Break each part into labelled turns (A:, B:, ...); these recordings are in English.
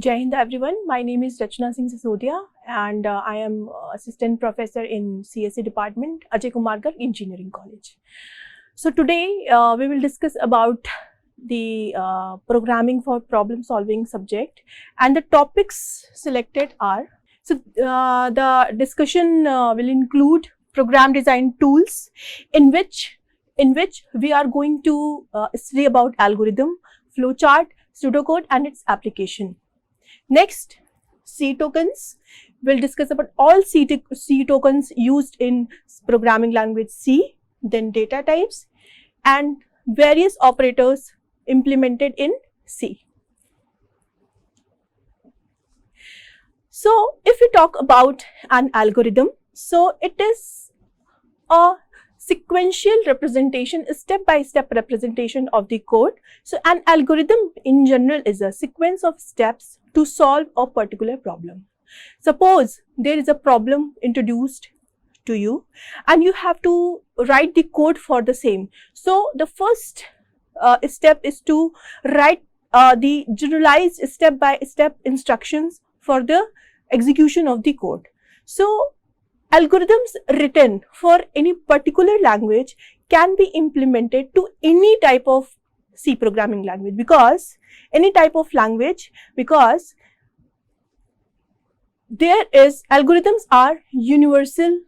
A: Jai Hind everyone. My name is Rachna Singh Sisodia and I am assistant professor in CSE department, Ajay Kumar Garg Engineering College. So today we will discuss about the programming for problem solving subject, and the topics selected are, the discussion will include program design tools, in which we are going to study about algorithm, flowchart, pseudocode and its application. Next, C tokens. We'll discuss about all C tokens used in programming language C, then data types and various operators implemented in C. So, if we talk about an algorithm, so it is a sequential representation, a step-by-step representation of the code. So, an algorithm in general is a sequence of steps to solve a particular problem. Suppose there is a problem introduced to you and you have to write the code for the same. So, the first step is to write the generalized step-by-step instructions for the execution of the code. So, algorithms written for any particular language can be implemented to any type of C programming language, because algorithms are universal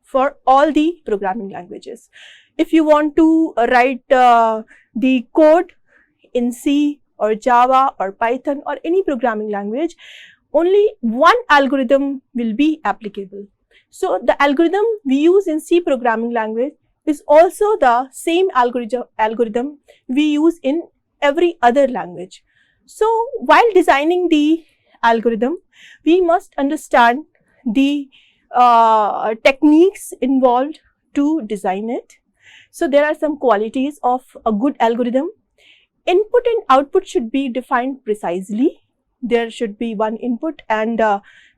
A: for all the programming languages. If you want to write the code in C or Java or Python or any programming language, only one algorithm will be applicable. So, the algorithm we use in C programming language is also the same algorithm we use in every other language. So, while designing the algorithm, we must understand the techniques involved to design it. So, there are some qualities of a good algorithm. Input and output should be defined precisely. There should be one input and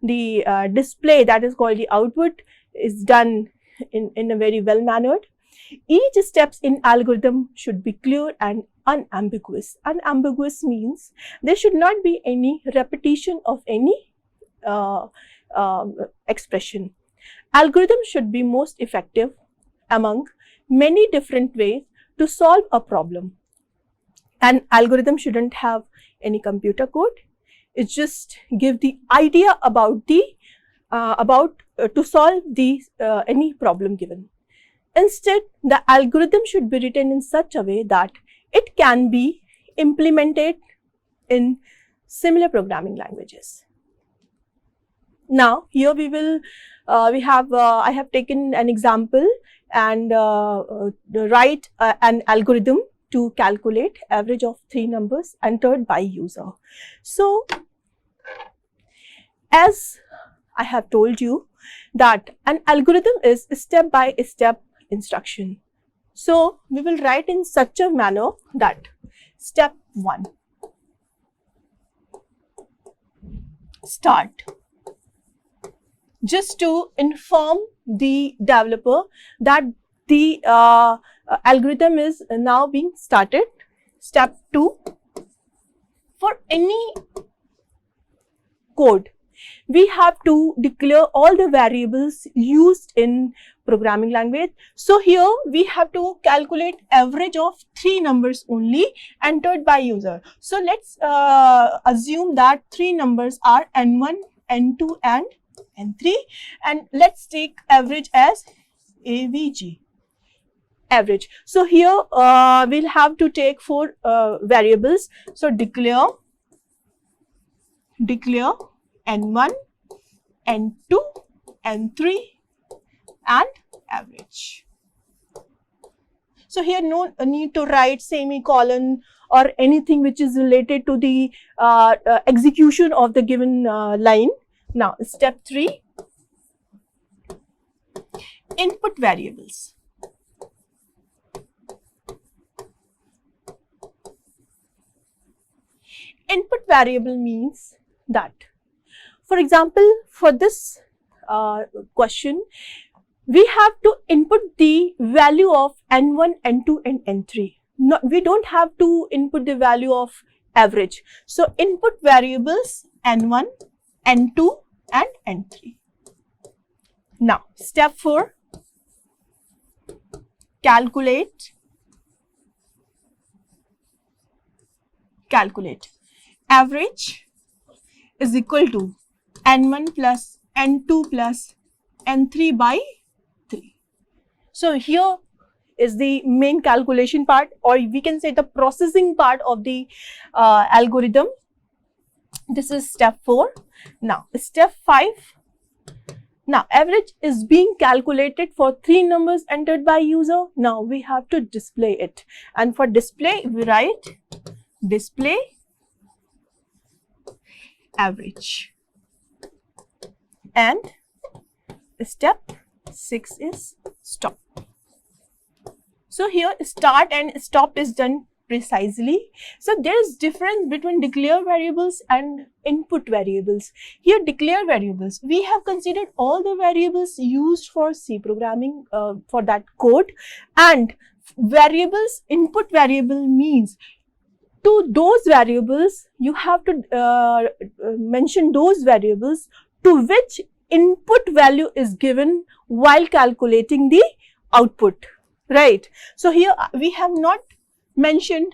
A: the display, that is called the output, is done in a very well mannered. Each steps in algorithm should be clear and unambiguous. Unambiguous means there should not be any repetition of any expression. Algorithm should be most effective among many different ways to solve a problem. An algorithm shouldn't have any computer code. It just give the idea about the to solve the any problem given. Instead, the algorithm should be written in such a way that it can be implemented in similar programming languages. Now, here we will I have taken an example and write an algorithm to calculate average of 3 numbers entered by user. So, as I have told you that an algorithm is step-by-step instruction. So, we will write in such a manner that step 1, start. Just to inform the developer that the algorithm is now being started. Step 2, for any code, we have to declare all the variables used in programming language. So, here we have to calculate average of 3 numbers only entered by user. So, let's assume that 3 numbers are N1, N2 and N3, and let's take average as AVG. Average. So, here we'll have to take 4 variables. So, declare N1, N2, N3 and average. So, here no need to write semicolon or anything which is related to the execution of the given line. Now, step 3, input variables. Input variable means that, for example, for this question, we have to input the value of N1, N2 and N3. We don't have to input the value of average. So input variables N1, N2 and N3. Now step 4, calculate average is equal to N1 plus N2 plus N3 by 3. So here is the main calculation part, or we can say the processing part of the algorithm. This is step 4. Now step 5. Now average is being calculated for 3 numbers entered by user. Now we have to display it, and for display we write display average, and step 6 is stop. So here start and stop is done precisely. So there is difference between declare variables and input variables. Here declare variables, we have considered all the variables used for C programming for that code, and variables, input variable means to those variables you have to mention those variables to which input value is given while calculating the output, right? So here we have not mentioned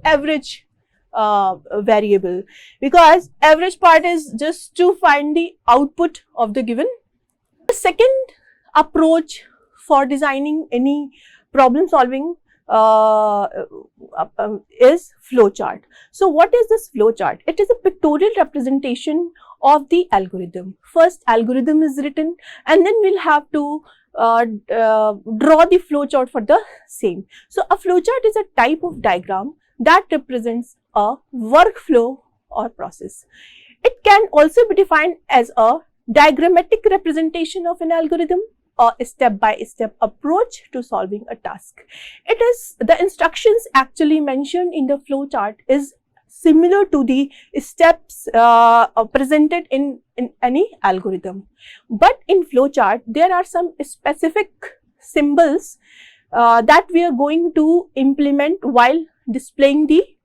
A: average variable, because average part is just to find the output of the given. The second approach for designing any problem solving is flowchart. So what is this flowchart? It is a pictorial representation of the algorithm. First algorithm is written, and then we'll have to draw the flowchart for the same. So a flowchart is a type of diagram that represents a workflow or process. It can also be defined as a diagrammatic representation of an algorithm, or a step-by-step approach to solving a task. It is the instructions actually mentioned in the flowchart is similar to the steps presented in any algorithm. But in flowchart, there are some specific symbols that we are going to implement while displaying the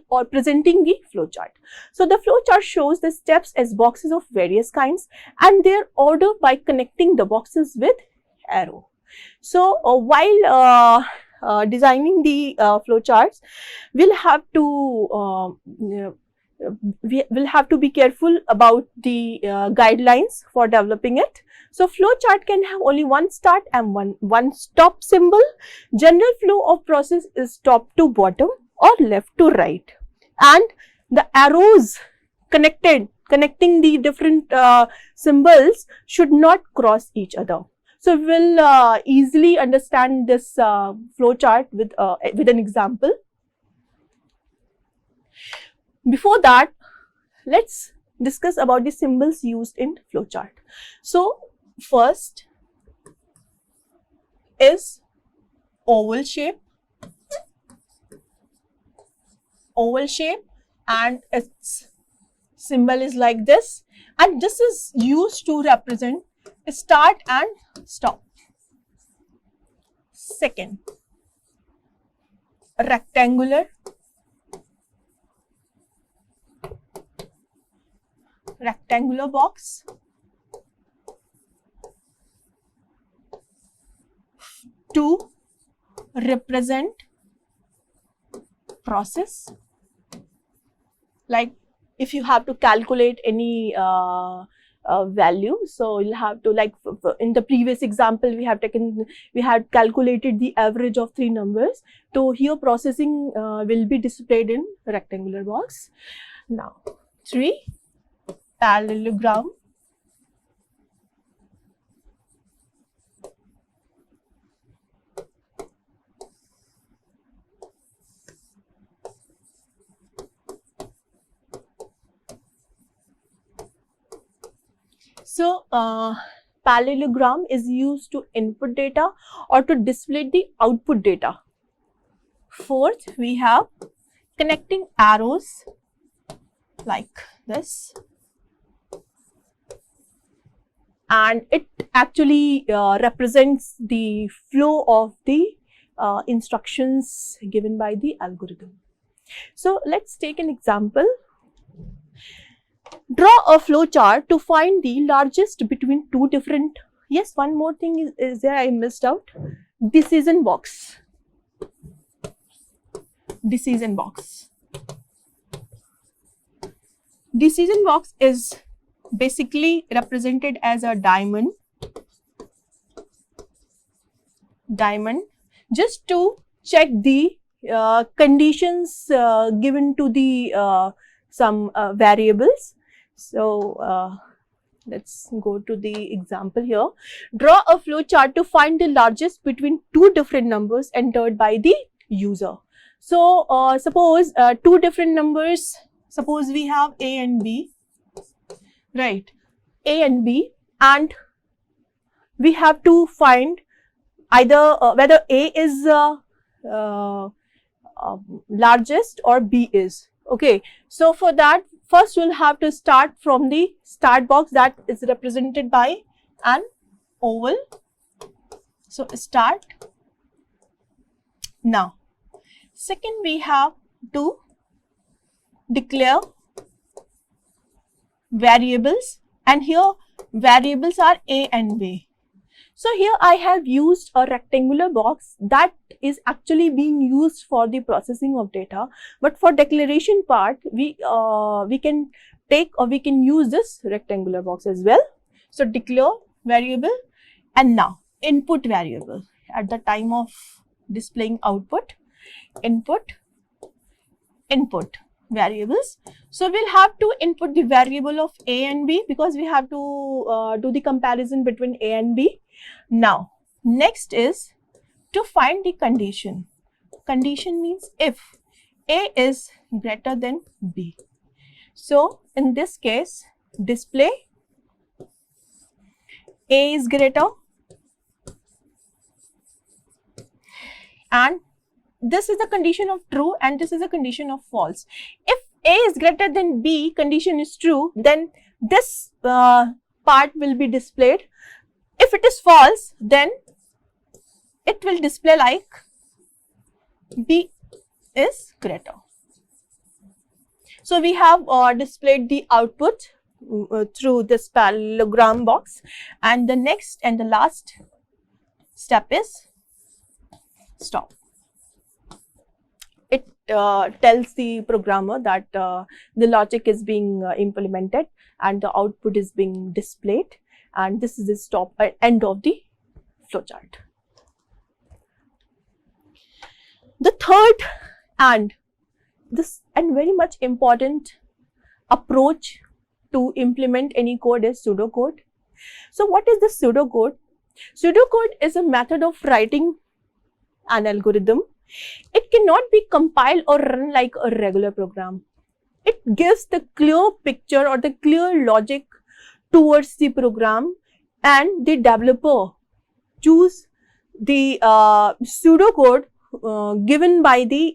A: or presenting the flowchart. So the flowchart shows the steps as boxes of various kinds, and their order by connecting the boxes with arrow. So while designing the flowcharts, we'll have to be careful about the guidelines for developing it. So flowchart can have only one start and one stop symbol. General flow of process is top to bottom or left to right, and the arrows connecting the different symbols should not cross each other. So we will easily understand this flowchart with an example. Before that, let's discuss about the symbols used in flowchart. So first is oval shape, and its symbol is like this, and this is used to represent start and stop. Second, rectangular box, to represent process. Like if you have to calculate any value, so you'll have to, like in the previous example we had calculated the average of 3 numbers. So here processing will be displayed in rectangular box. Now 3, parallelogram. So parallelogram is used to input data or to display the output data. Fourth, we have connecting arrows like this, and it actually represents the flow of the instructions given by the algorithm. So let's take an example. Draw a flow chart to find the largest between two different. Yes, one more thing is there I missed out. Decision box. Decision box. Decision box is basically represented as a diamond. Just to check the conditions given to the some variables. So let's go to the example here. Draw a flow chart to find the largest between two different numbers entered by the user. So suppose two different numbers, suppose we have A and B, right? A and B, and we have to find either whether A is largest or B is. Okay, so for that, first we'll have to start from the start box that is represented by an oval. So start. Now, second we have to declare variables, and here variables are A and B. So here I have used a rectangular box that is actually being used for the processing of data, but for declaration part we can take or we can use this rectangular box as well. So declare variable, and now input variable at the time of displaying output, input variables. So we'll have to input the variable of A and B because we have to do the comparison between A and B. Now next is to find the condition. Condition means if A is greater than B. So in this case, display A is greater, and this is the condition of true and this is a condition of false. If A is greater than B, condition is true, then this part will be displayed. If it is false, then it will display like B is greater. So we have displayed the output through this parallelogram box, and the next and the last step is stop. It tells the programmer that the logic is being implemented and the output is being displayed, and this is the stop end of the flowchart. The third and very much important approach to implement any code is pseudocode. So what is the pseudocode? Pseudocode is a method of writing an algorithm. It cannot be compiled or run like a regular program. It gives the clear picture or the clear logic towards the program, and the developer choose the pseudocode given by the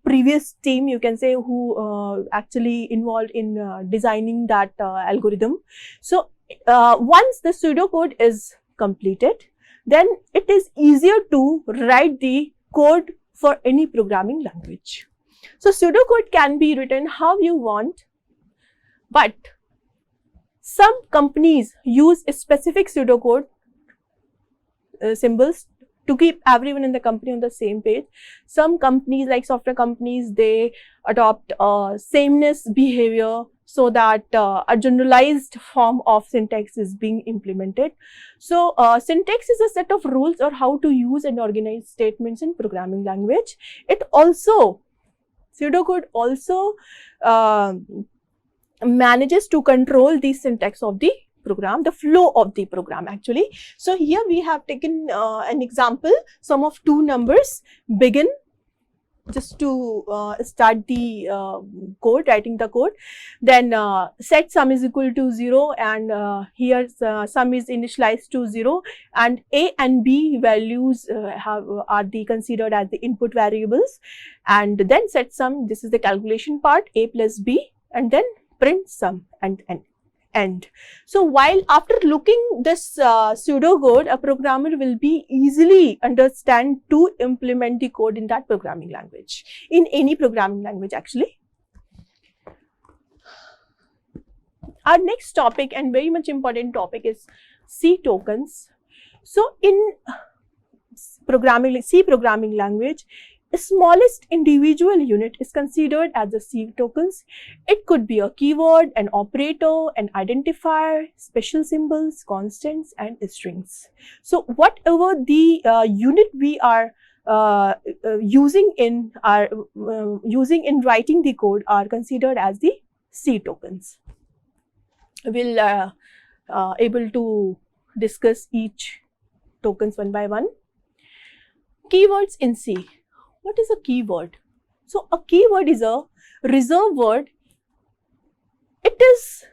A: previous team, you can say, who actually involved in designing that algorithm. So once the pseudocode is completed, then it is easier to write the code for any programming language. So pseudocode can be written how you want, but some companies use a specific pseudocode symbols to keep everyone in the company on the same page. Some companies, like software companies, they adopt sameness behavior so that a generalized form of syntax is being implemented. So syntax is a set of rules or how to use and organize statements in programming language. It also, pseudocode also manages to control the syntax of the program, the flow of the program actually. So here we have taken an example, sum of two numbers, begin, just to start the code, writing the code. Then set sum is equal to 0, and here sum is initialized to 0, and A and B values are considered as the input variables, and then set sum, this is the calculation part, A plus B, and then print sum and end. end. So while after looking this pseudocode, a programmer will be easily understand to implement the code in that programming language, in any programming language actually. Our next topic and very much important topic is C tokens. So in C programming language, the smallest individual unit is considered as the C tokens. It could be a keyword, an operator, an identifier, special symbols, constants, and strings. So whatever the unit we are using in writing the code are considered as the C tokens. We'll able to discuss each tokens one by one. Keywords in C. What is a keyword? So a keyword is a reserved word. It is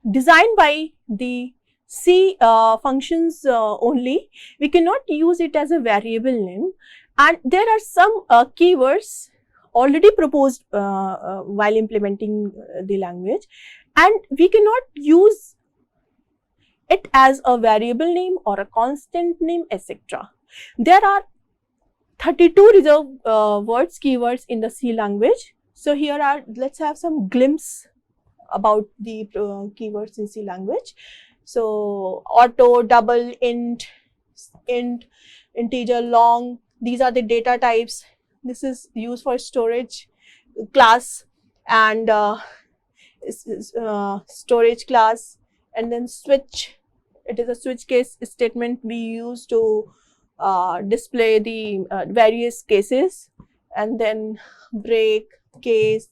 A: designed by the C functions only. We cannot use it as a variable name, and there are some keywords already proposed while implementing the language, and we cannot use it as a variable name or a constant name, etc. There are 32 reserved words, keywords in the C language. So here are, let's have some glimpse about the keywords in C language. So auto, double, int, integer, long, these are the data types. This is used for storage class and storage class, and then switch. It is a switch case statement we use to display the various cases, and then break, case,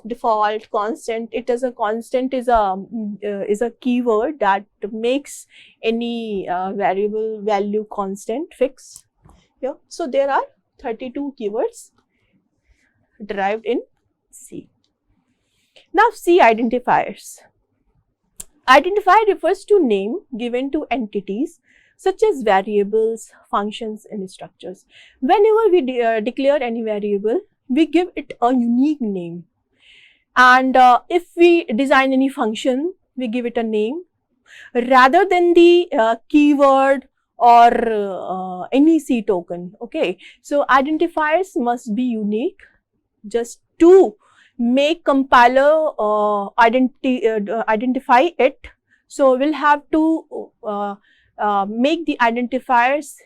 A: default, constant. It is a constant is a keyword that makes any variable value constant fix. Yeah. So there are 32 keywords derived in C. Now C identifiers. Identifier refers to name given to entities such as variables, functions, and structures. Whenever we declare any variable, we give it a unique name. And if we design any function, we give it a name rather than the keyword or any C token. Okay, so identifiers must be unique just to make compiler identify it. So we'll have to make the identifiers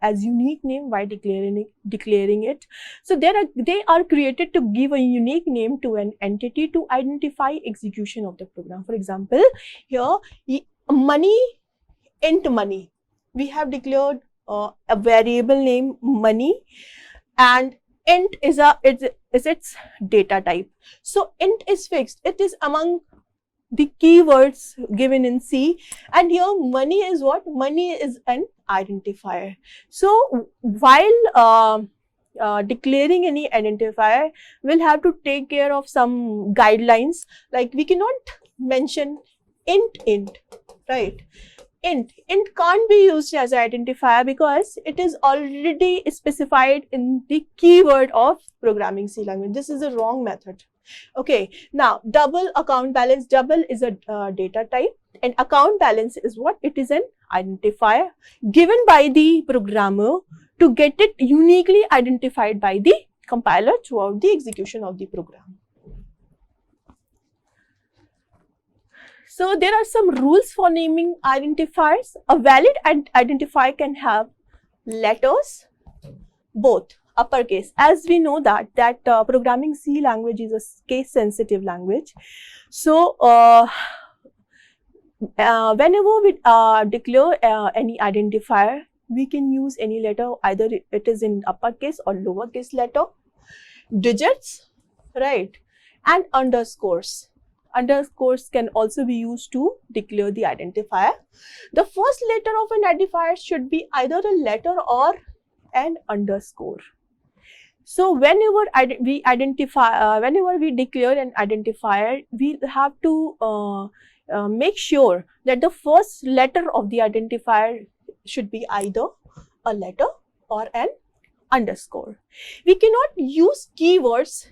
A: as unique name by declaring it. So they are created to give a unique name to an entity to identify execution of the program. For example, here money, int money. We have declared a variable name money, and int is its data type. So int is fixed. It is among the keywords given in C, and here money is what? Money is an identifier. So while declaring any identifier, we'll have to take care of some guidelines, like we cannot mention int, right? Int can't be used as an identifier because it is already specified in the keyword of programming C language. This is a wrong method. Okay, now double account balance. Double is a data type, and account balance is what? It is an identifier given by the programmer to get it uniquely identified by the compiler throughout the execution of the program. So there are some rules for naming identifiers. A valid identifier can have letters, both uppercase, as we know that programming C language is a case sensitive language. So whenever we declare any identifier, we can use any letter, either it is in uppercase or lowercase letter, digits, right, and underscores. Underscores can also be used to declare the identifier. The first letter of an identifier should be either a letter or an underscore. So whenever we declare an identifier, we have to make sure that the first letter of the identifier should be either a letter or an underscore. We cannot use keywords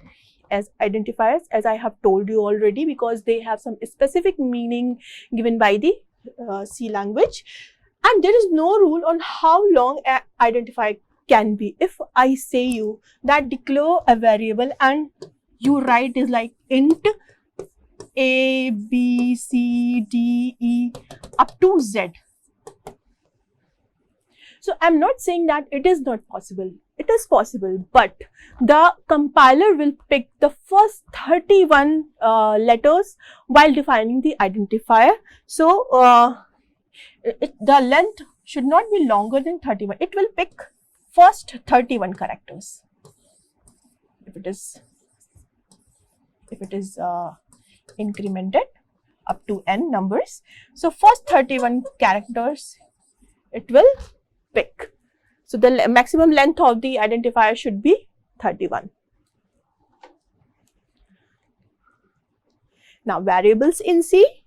A: as identifiers, as I have told you already, because they have some specific meaning given by the C language. And there is no rule on how long an identifier can be. If I say you that declare a variable and you write is like int A, B, C, D, E up to Z. So I'm not saying that it is not possible. It is possible, but the compiler will pick the first 31 letters while defining the identifier. So the length should not be longer than 31. It will pick first 31 characters. If it is incremented up to n numbers, so first 31 characters it will pick. So the maximum length of the identifier should be 31. Now variables in C.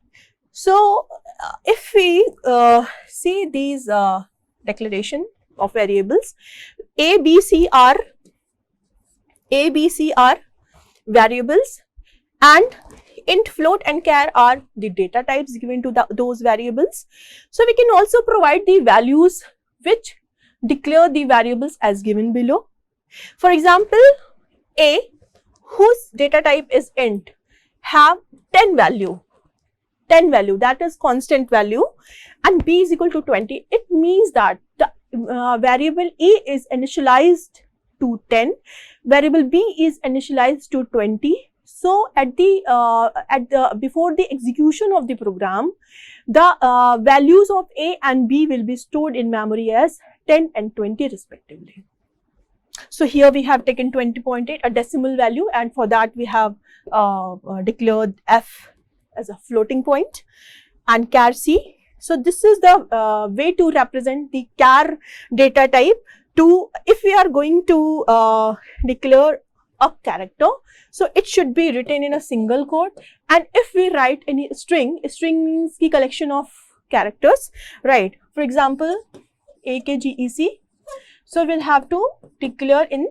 A: So if we see these declaration of variables, A, B, C are variables, and int, float and char are the data types given to those variables. So we can also provide the values which declare the variables as given below. For example, A, whose data type is int, have 10 value, that is constant value, and B is equal to 20. It means that the variable A is initialized to 10, variable B is initialized to 20. So at the before the execution of the program, the values of A and B will be stored in memory as 10 and 20 respectively. So here we have taken 20.8, a decimal value, and for that we have declared F as a floating point and char C. So this is the way to represent the char data type. If we are going to declare a character, so it should be written in a single quote, and if we write any string means the collection of characters, right? For example, AKGEC, so we'll have to declare in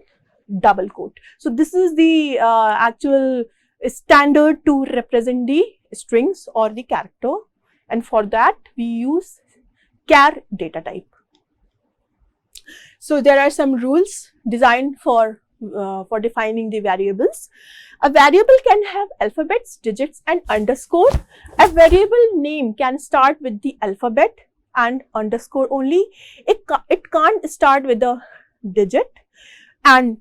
A: double quote. So this is the actual standard to represent the strings or the character, and for that we use char data type. So there are some rules designed for defining the variables. A variable can have alphabets, digits and underscore. A variable name can start with the alphabet and underscore only. It can't start with a digit. And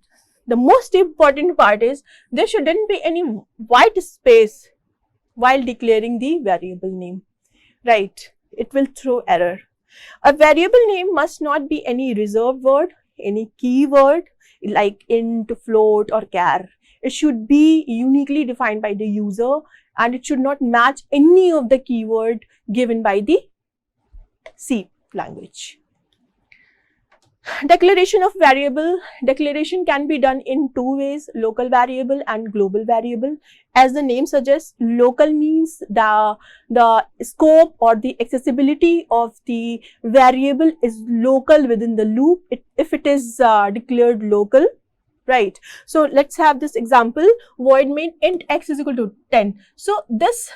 A: the most important part is there shouldn't be any white space while declaring the variable name, right? It will throw error. A variable name must not be any reserved word, any keyword like int, float or char. It should be uniquely defined by the user, and it should not match any of the keyword given by the C language. Declaration of variable. Declaration can be done in two ways, local variable and global variable. As the name suggests, local means the scope or the accessibility of the variable is local within the loop if it is declared local, right? So let's have this example, void main int x is equal to 10. So this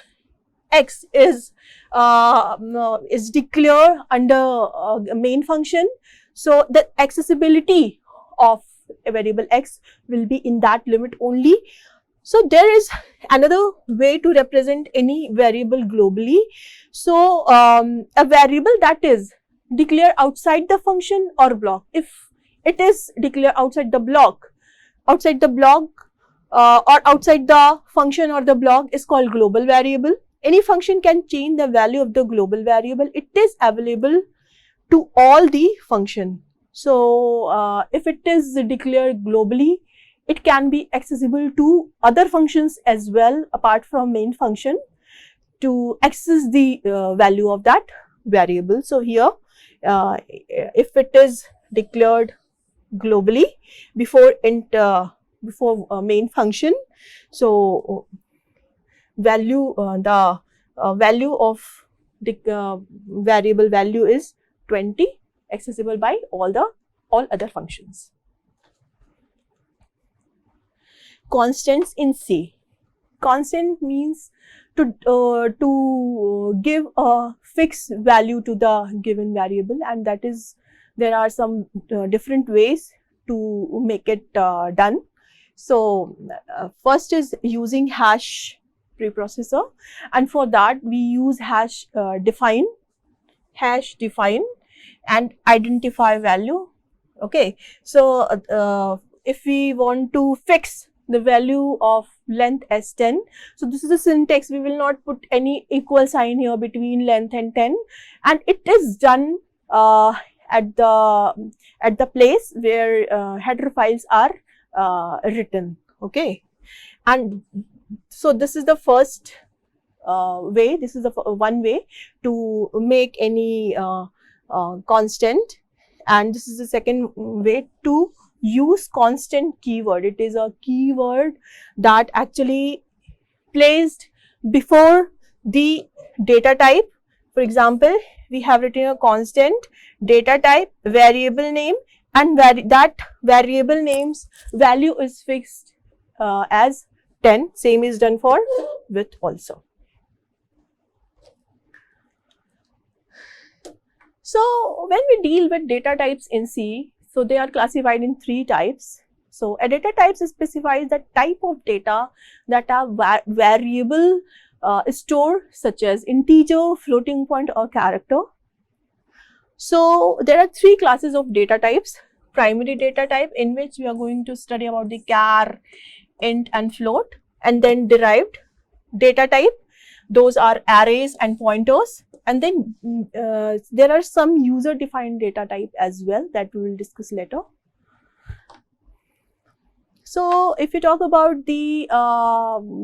A: x is declared under main function. So the accessibility of a variable x will be in that limit only. So there is another way to represent any variable globally. So a variable that is declared outside the function or block, if it is declared outside the block or outside the function or the block is called global variable. Any function can change the value of the global variable. It is available to all the function. So if it is declared globally, it can be accessible to other functions as well apart from main function to access the value of that variable. So here if it is declared globally before main function, so value the value of the variable value is 20, accessible by all other functions. constants in C. Constant means to give a fixed value to the given variable, and that is, there are some different ways to make it done. So first is using hash preprocessor, and for that we use hash define and identify value. Okay, so if we want to fix the value of length as 10, so this is the syntax. We will not put any equal sign here between length and 10, and it is done at the place where header files are written. Okay, and so this is the first way. This is the one way to make any constant, and this is the second way to use constant keyword. It is a keyword that actually placed before the data type. For example, we have written a constant, data type, variable name, and that variable name's value is fixed as 10. Same is done for width also. So when we deal with data types in C, so they are classified in 3 types. So a data type specifies the type of data that are variable store, such as integer, floating point, or character. So there are 3 classes of data types. Primary data type, in which we are going to study about the char, int, and float, and then derived data type. Those are arrays and pointers. And then there are some user defined data type as well that we will discuss later. So if you talk about the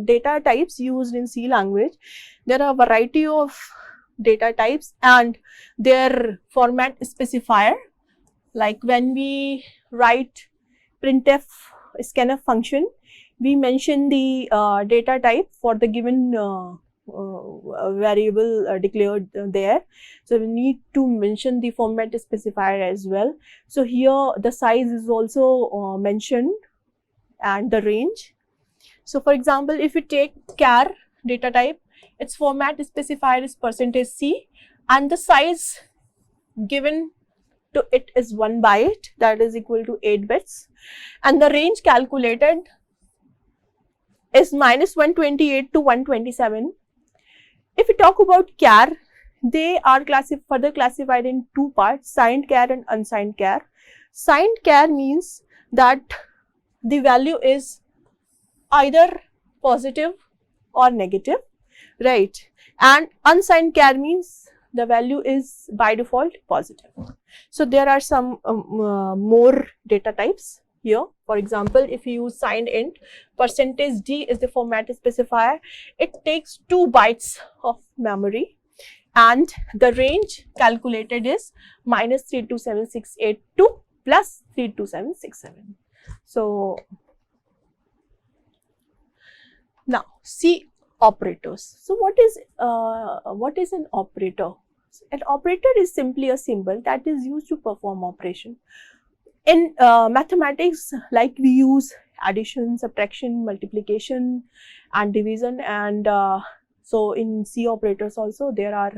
A: data types used in C language, there are a variety of data types and their format specifier. Like when we write printf scanf function, we mention the data type for the given variable declared there. So we need to mention the format specifier as well. So here the size is also mentioned and the range. So for example, if you take char data type, its format specifier is %c and the size given to it is 1 byte, that is equal to 8 bits, and the range calculated is -128 to 127. If we talk about char, they are further classified in 2 parts, signed char and unsigned char. Signed char means that the value is either positive or negative, right? And unsigned char means the value is by default positive. So there are some more data types here. For example, if you use signed int, %d is the format specifier. It takes 2 bytes of memory and the range calculated is -327682 plus 32767. So now C operators. So what is an operator? An operator is simply a symbol that is used to perform operation. In mathematics, like we use addition, subtraction, multiplication, and division, and so in C operators also there are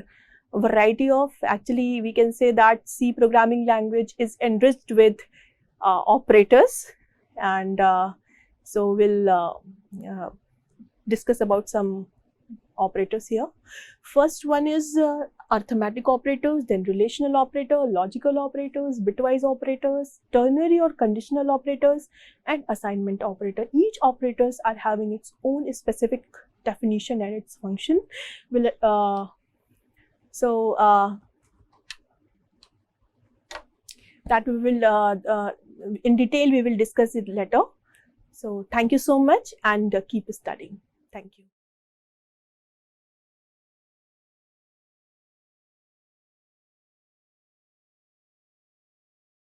A: a variety of, actually we can say that C programming language is enriched with operators, and so we'll discuss about some operators here. First one is arithmetic operators, then relational operator, logical operators, bitwise operators, ternary or conditional operators, and assignment operator. Each operators are having its own specific definition and its function. That we will in detail we will discuss it later. So thank you so much and keep studying. Thank you.